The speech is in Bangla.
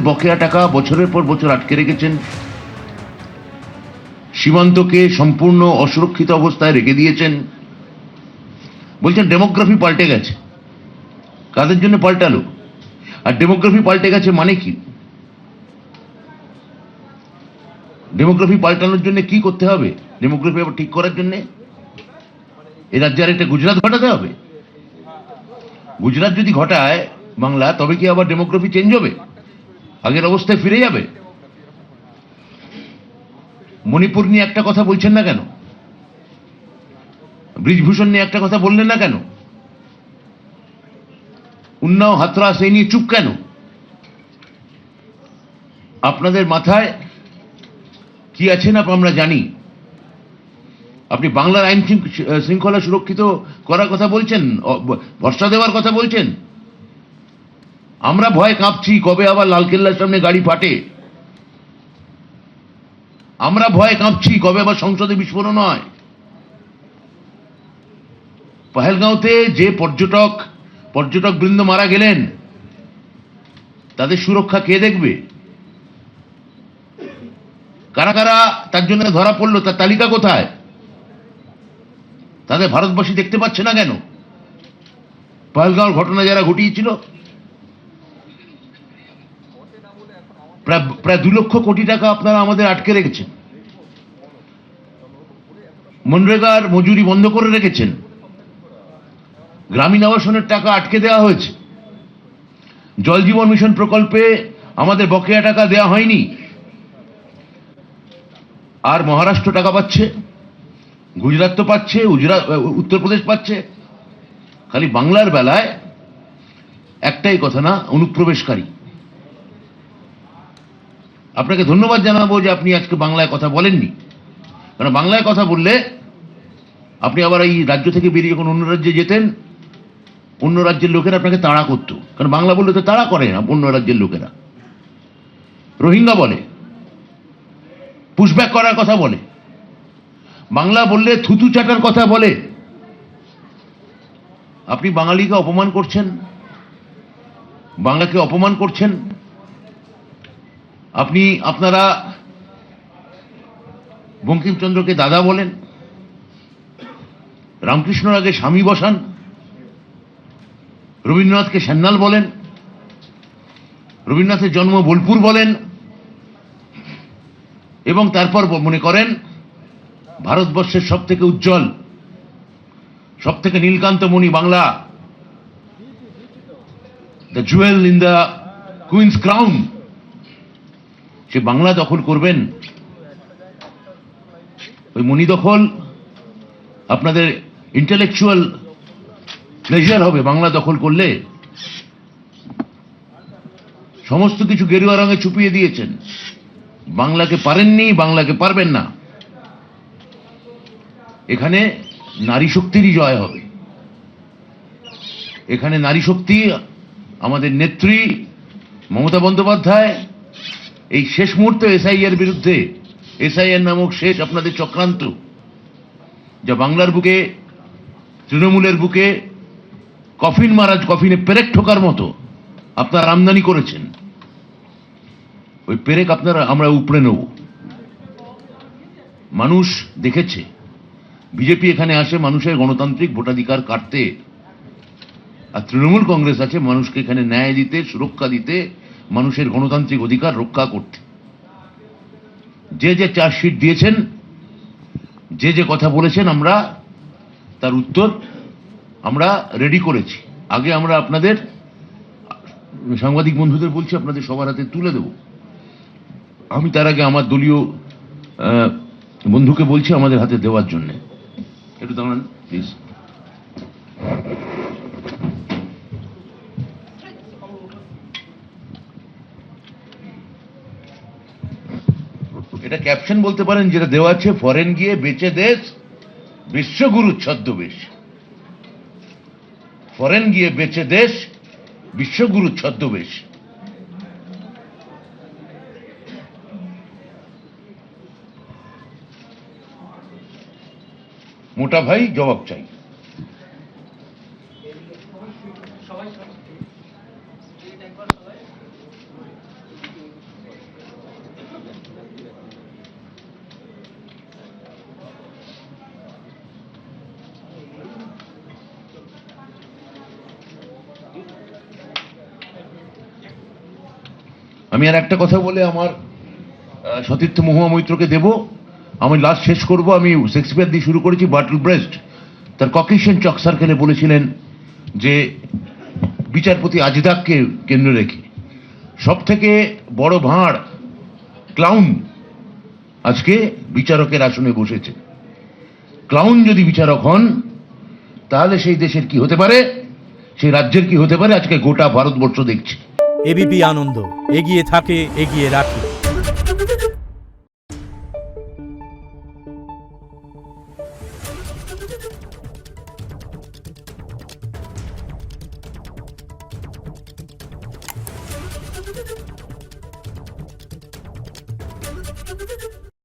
বকেয়া টাকা বছরের পর বছর আটকে রেখেছেন, সীমান্তকে সম্পূর্ণ অসুরক্ষিত অবস্থায় রেখে দিয়েছেন। বলছেন ডেমোগ্রাফি পাল্টে গেছে। কাদের জন্য পাল্টালো? আর ডেমোগ্রাফি পাল্টে গেছে মানে কি? ডেমোগ্রাফি পাল্টানোর জন্য কি করতে হবে? ডেমোগ্রাফি আবার ঠিক করার জন্য এই রাজ্যে আর একটা গুজরাট ঘটাতে হবে। গুজরাট যদি ঘটায় বাংলা, তবে কি আবার ডেমোগ্রাফি চেঞ্জ হবে? আগের অবস্থায় ফিরে যাবে? মণিপুর নিয়ে একটা কথা বলছেন না কেন? ব্রিজভূষণ নিয়ে একটা কথা বললেন না কেন? উন্নাও হাতরাস এই নিয়ে চুপ কেন? আপনাদের মাথায় কি আছে না আমরা জানি। আপনি বাংলার আইন শৃঙ্খলা সুরক্ষিত করার কথা বলছেন, ভরসা দেওয়ার কথা বলছেন। আমরা ভয় কাঁপছি কবে আবার লালকেল্লার সামনে গাড়ি ফাটে। আমরা ভয় কাঁপছি কবে আবার সংসদে বিস্ফোরণ হয়। পহেলগাঁওতে যে পর্যটক বৃন্দ মারা গেলেন, তাদের সুরক্ষা কে দেখবে? কারা কারা তার জন্য ধরা পড়লো, তার তালিকা কোথায়? তাদের ভারতবাসী দেখতে পাচ্ছে না কেন? পহেলগাঁওর ঘটনা যারা ঘটিয়েছিল, প্রায় 2 লক্ষ কোটি টাকা আপনারা আমাদের আটকে রেখেছেন। মনরেগার মজুরি বন্ধ করে রেখেছেন। গ্রামীণ আবাসনের টাকা আটকে দেওয়া হয়েছে। জল জীবন মিশন প্রকল্পে আমাদের বকেয়া টাকা দেওয়া হয়নি। আর মহারাষ্ট্র টাকা পাচ্ছে, গুজরাট তো পাচ্ছে, উত্তরপ্রদেশ পাচ্ছে। খালি বাংলার বেলায় একটাই কথা না, অনুপ্রবেশকারী। আপনাকে ধন্যবাদ জানাবো যে আপনি আজকে বাংলায় কথা বলেননি। কারণ বাংলায় কথা বললে আপনি আবার এই রাজ্য থেকে বেরিয়ে যখন অন্য রাজ্যে যেতেন, অন্য রাজ্যের লোকেরা আপনাকে তাড়া করত। কারণ বাংলা বললে তো তাড়া করে না অন্য রাজ্যের লোকেরা। রোহিঙ্গা বলে, পুশব্যাক করার কথা বলে, বাংলা বললে থুতু চাটার কথা বলে। আপনি বাঙালিকে অপমান করছেন, বাংলাকে অপমান করছেন। আপনারা বঙ্কিমচন্দ্রকে দাদা বলেন, রামকৃষ্ণর আগে স্বামী বসান, রবীন্দ্রনাথকে সান্যাল বলেন, রবীন্দ্রনাথের জন্ম বোলপুর বলেন, এবং তারপর মনে করেন ভারতবর্ষের সব থেকে উজ্জ্বল, সব থেকে নীলকান্তমণি Bangla, the jewel in the queen's crown, সে বাংলা দখল করবেন। ওই মণি দখল আপনাদের ইন্টেলেকচুয়াল প্লেজার হবে বাংলা দখল করলে। সমস্ত কিছু গেরুয়া রঙে ছুপিয়ে দিয়েছেন। বাংলাকে পারেননি, বাংলাকে পারবেন না। এখানে নারী শক্তিরই জয় হবে। এখানে নারী শক্তি, আমাদের নেত্রী মমতা বন্দ্যোপাধ্যায় এই শেষ মুহূর্তে এসআইআর বিরুদ্ধে, এসআইআর নামক শেষ আপনাদের চক্রান্ত, যা বাংলার বুকে, তৃণমূলের বুকে কফিনে পেরেক ঠোকার মতো আপনারা আমদানি করেছেন। ওই পেরেক আমরা উপড়ে নেব। মানুষ দেখেছে বিজেপি এখানে আসে মানুষের গণতান্ত্রিক ভোটাধিকার কাটতে, আর তৃণমূল কংগ্রেস আছে মানুষকে এখানে ন্যায় দিতে, সুরক্ষা দিতে, মানুষের গণতান্ত্রিক অধিকার রক্ষা করতে। যে যে চার্জশিট দিয়েছেন, যে যে কথা বলেছেন, আমরা তার উত্তর আমরা রেডি করেছি। আগে আমরা আপনাদের সাংবাদিক বন্ধুদের বলছি, আপনাদের সবার হাতে তুলে দেব। আমি তার আগে আমার দলীয় বন্ধুকে বলছি আমাদের হাতে দেওয়ার জন্য। একটু দাঁড়ান প্লিজ। এটা ক্যাপশন বলতে পারেন, যেটা দেওয়া আছে, ফরেন গিয়ে বেচে দেশ বিশ্বগুরু ছদ্মবেশ। ফরেন গিয়ে বেচে দেশ বিশ্বগুরু ছদ্মবেশ। মোটা ভাই জবাব চাই। আমি আর একটা কথা বলে আমার সতীর্থ মহুয়া মৈত্রকে দেব। আমি লাস্ট শেষ করব। আমি শেক্সপিয়ার দিয়ে শুরু করেছি। বার্টল ব্রেস্ট তার ককেশিয়ান চক সার্কেলে বলেছিলেন যে বিচারপতি আজদাককে কেন্দ্র রেখে সব থেকে বড় ভাঁড় ক্লাউন আজকে বিচারকের আসনে বসেছে। ক্লাউন যদি বিচারক হন তাহলে সেই দেশের কি হতে পারে, সেই রাজ্যের কি হতে পারে, আজকে গোটা ভারতবর্ষ দেখছে। এবিপি আনন্দ, এগিয়ে থাকে, এগিয়ে রাখে।